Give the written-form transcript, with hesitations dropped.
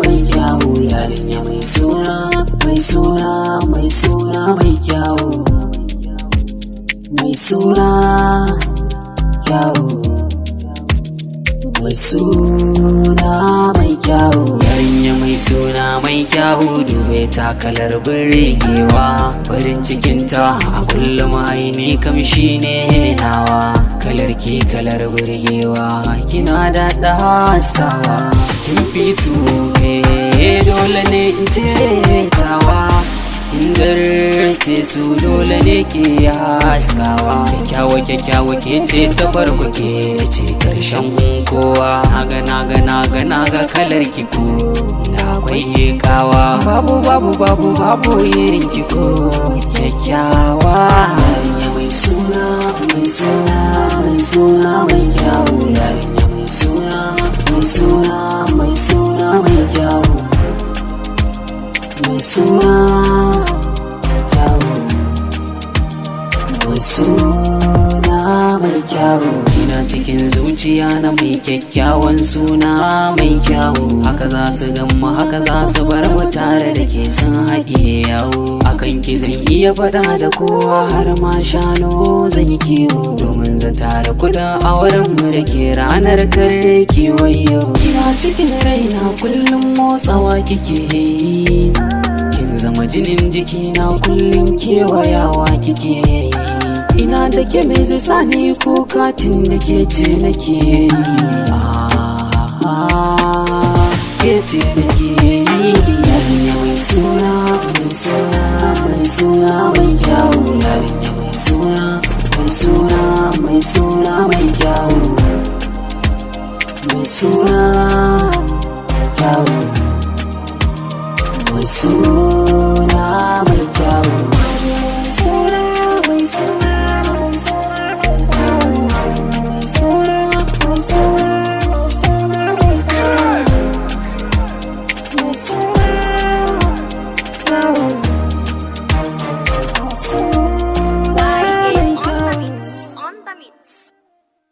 mai kyawu, yarinya mai suna mai kyawu, mai suna kyawu, mai suna mai kyawu, yarinya mai suna mai kyawu. Dube ta kalar birgewa, farin cikinta a kullum aini kamshi ne nawa. Kalar ki kalar birgewa, kina da haskawa, kin fi su dole ne in ce tawa, in zarce su dole ne ke haskawa. Kyakkyawa ke ce ta farko, ke ce karshen kowa. Naga kalar ki ko da akwai kawa, babu irin ki ko kyakkyawa. Yarinya mai suna mai kyawu, yarinya mai suna mai kyawu, mai suna kyawu, mai suna mai kyawu. Ina cikin zuciya na mai kyakkyawan suna mai kyawu. Haka za su gamma, haka za su bar mu tare da ke sun haɗe yawo. Akan ki zan iya faɗa da kowa, har ma shano zan yi kiwo, domin zata da kudin auren mu da ke ranar karki wayo. Kina cikin raina kullum motsawa kike yi, kin zama jinin jikina kullum kewayawa kike yi. Ina da ke mai zai sani kuka tun da ke ce nake yi, ke ce nake yi. Yarinya mai suna mai kyawu, yarinya mai suna mai kyawu, mai suna kyawu, mai suna